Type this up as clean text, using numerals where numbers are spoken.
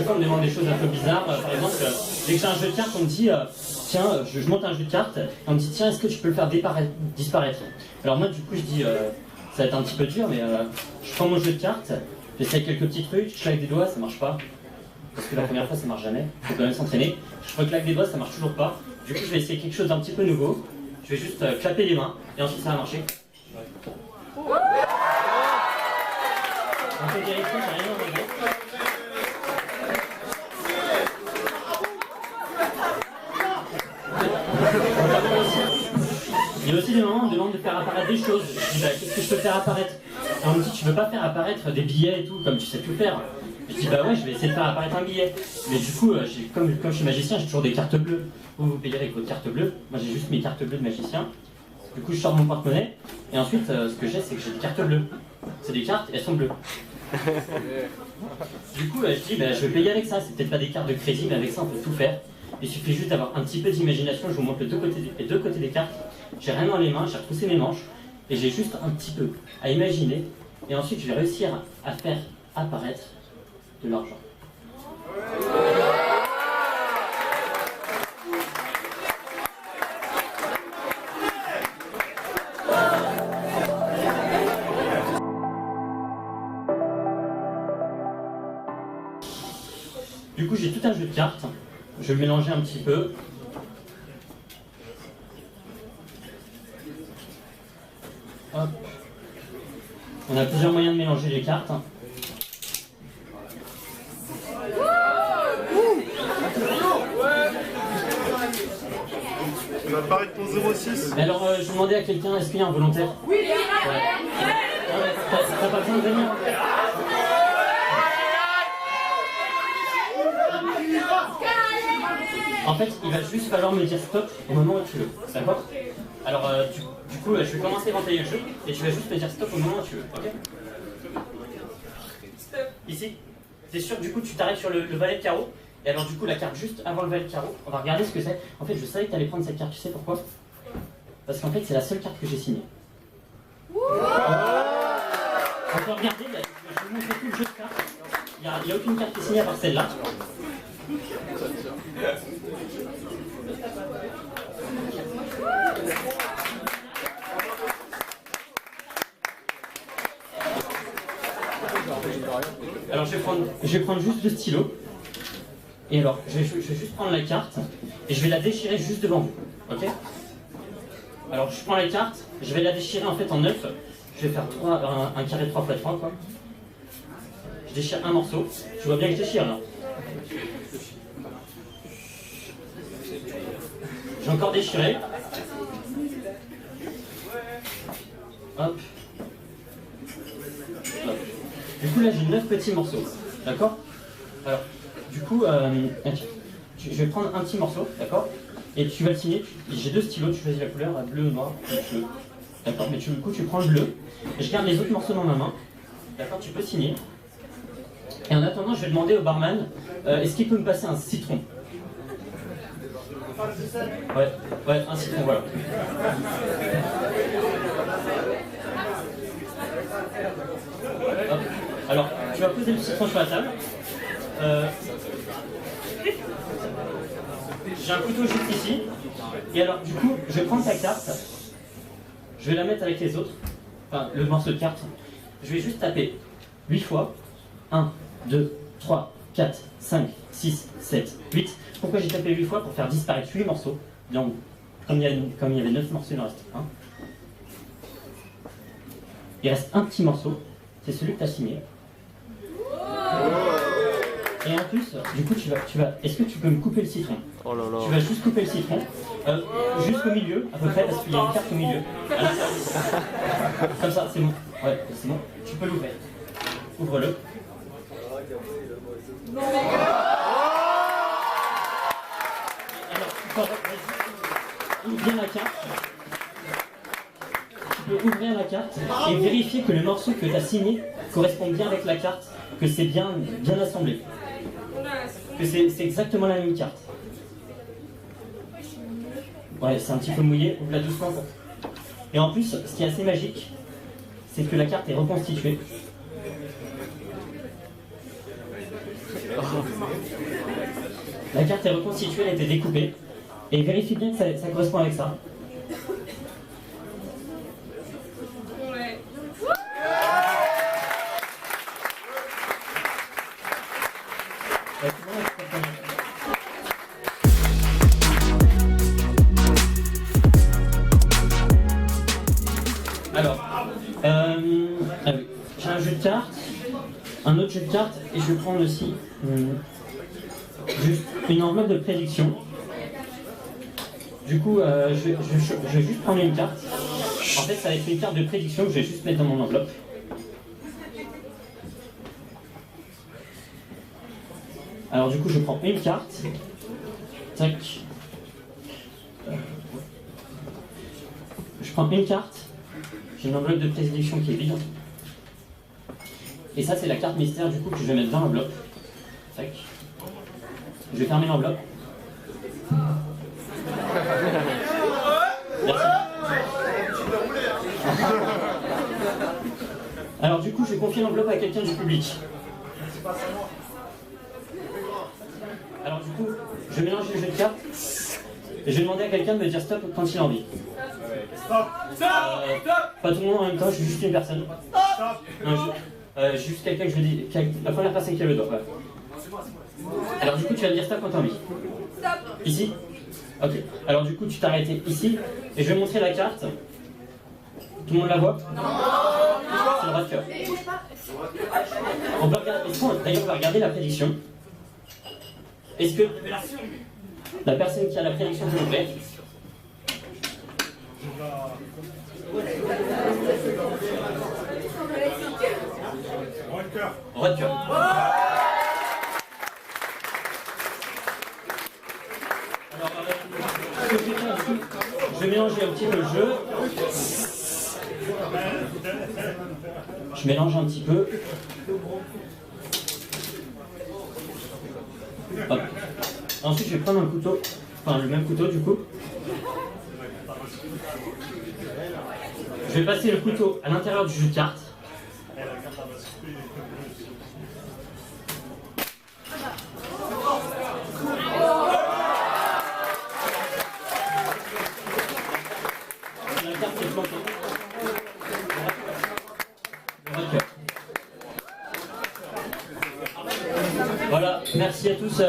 chaque fois on me demande des choses un peu bizarres. Par exemple, dès que j'ai un jeu de cartes, on me dit tiens, je monte un jeu de cartes, et on me dit tiens, est-ce que tu peux le faire disparaître? Alors moi du coup je dis ça va être un petit peu dur, mais je prends mon jeu de cartes, j'essaie quelques petits trucs, je claque des doigts, ça marche pas. Parce que la première fois ça marche jamais, il faut quand même s'entraîner. Je reclaque des doigts, ça marche toujours pas. Du coup je vais essayer quelque chose d'un petit peu nouveau. Je vais juste clapper les mains, et ensuite ça va marcher. On peut vérifier, j'ai rien enlevé. Il y a aussi des moments où on me demande de faire apparaître des choses. Je dis bah, qu'est-ce que je peux faire apparaître? Et on me dit tu veux pas faire apparaître des billets et tout, comme tu sais tout faire. Je dis bah ouais, je vais essayer de faire apparaître un billet. Mais du coup, comme je suis magicien, j'ai toujours des cartes bleues. Vous payez avec votre carte bleue. Moi j'ai juste mes cartes bleues de magicien. Du coup je sors mon porte-monnaie. Et ensuite ce que j'ai, c'est que j'ai des cartes bleues. C'est des cartes et elles sont bleues. Du coup je dis bah, je vais payer avec ça. C'est peut-être pas des cartes de crédit, mais avec ça on peut tout faire. Il suffit juste d'avoir un petit peu d'imagination. Je vous montre les deux côtés des cartes. J'ai rien dans les mains, j'ai retroussé mes manches. Et j'ai juste un petit peu à imaginer. Et ensuite je vais réussir à faire apparaître de l'argent. Du coup j'ai tout un jeu de cartes. Je vais le mélanger un petit peu. Hop. On a plusieurs moyens de mélanger les cartes. Tu vas apparaître ton 06. Mais alors, je demandais à quelqu'un, est-ce qu'il y a un volontaire? Oui, t'as pas besoin de venir? En fait, il va juste falloir me dire stop au moment où tu veux. D'accord? Alors, du coup, je vais commencer à entailler le jeu et tu vas juste me dire stop au moment où tu veux. Ok? Ici? T'es sûr, du coup, tu t'arrêtes sur le valet de carreau. Et alors, du coup, la carte juste avant le valet de carreau, on va regarder ce que c'est. En fait, je savais que tu allais prendre cette carte, tu sais pourquoi? Parce qu'en fait, c'est la seule carte que j'ai signée. On peut regarder, je vais vous montrer tout le jeu de cartes. Il n'y a aucune carte qui est signée à part celle-là. Alors je vais prendre juste le stylo. Et alors, je vais juste prendre la carte et je vais la déchirer juste devant vous. Ok? Alors je prends la carte, je vais la déchirer en fait en 9. Je vais faire un carré 3 x 3 quoi. Je déchire un morceau. Tu vois bien que je déchire là. J'ai encore déchiré. Hop. Hop. Du coup là j'ai 9 petits morceaux. D'accord? Alors, du coup, je vais prendre un petit morceau, d'accord? Et tu vas le signer. J'ai deux stylos, tu choisis la couleur, bleu ou noir, bleu. D'accord? Mais du coup, tu prends le bleu. Et je garde les autres morceaux dans ma main. D'accord? Tu peux signer. Et en attendant, je vais demander au barman, est-ce qu'il peut me passer un citron? Ouais, un citron, voilà. Hop. Alors, tu vas poser le citron sur la table. J'ai un couteau juste ici. Et alors, du coup, je vais prendre ta carte. Je vais la mettre avec les autres. Enfin, le morceau de carte. Je vais juste taper 8 fois. 1, 2, 3, 4, 5, 6, 7, 8. Pourquoi j'ai tapé 8 fois? Pour faire disparaître 8 morceaux. Donc, comme il y avait 9 morceaux, il en reste 1. Il reste un petit morceau. C'est celui que tu as signé. Et en plus, du coup, est-ce que tu peux me couper le citron? Oh là là. Tu vas juste couper le citron, jusqu'au milieu, à peu près, parce qu'il y a une carte au milieu. Comme ça, c'est bon. Ouais, c'est bon. Tu peux l'ouvrir. Ouvre-le. Alors, ouvre bien la carte. Tu peux ouvrir la carte et vérifier que le morceau que tu as signé correspond bien avec la carte, que c'est bien assemblé. Que c'est exactement la même carte. Ouais, c'est un petit peu mouillé, ouvre-la doucement. Et en plus, ce qui est assez magique, c'est que la carte est reconstituée. La carte est reconstituée, elle a été découpée. Et vérifie bien que ça correspond avec ça. Ouais. Alors, j'ai un jeu de cartes, un autre jeu de cartes, et je vais prendre aussi juste une enveloppe de prédiction. Du coup, je vais juste prendre une carte. En fait, ça va être une carte de prédiction que je vais juste mettre dans mon enveloppe. Alors du coup, je prends une carte. Tac. Je prends une carte. J'ai une enveloppe de prédiction qui est vide. Et ça, c'est la carte mystère du coup que je vais mettre dans l'enveloppe. Tac. Je vais fermer l'enveloppe. Merci. Alors du coup, je vais confier l'enveloppe à quelqu'un du public. Alors du coup, je vais mélanger le jeu de cartes et je vais demander à quelqu'un de me dire stop quand il a envie. Stop. Pas tout le monde en même temps, je suis juste une personne. Non, juste quelqu'un que je dis, la première personne qui a le doigt. Ouais. Alors du coup, tu vas me dire stop quand tu as envie. Stop. Ici. Ok. Alors du coup, tu t'arrêtes ici et je vais montrer la carte. Tout le monde la voit? Non. C'est le droit de cœur. On peut regarder. D'ailleurs, on va regarder la prédiction. Est-ce que la personne qui a la prédiction peut l'ouvrir? Droit de cœur. Alors, ce que je vais faire, je vais mélanger un petit peu le jeu. Je mélange un petit peu. Hop. Ensuite, je vais prendre un couteau, enfin le même couteau du coup. Je vais passer le couteau à l'intérieur du jeu de cartes. La carte est planquée. Voilà, merci à tous.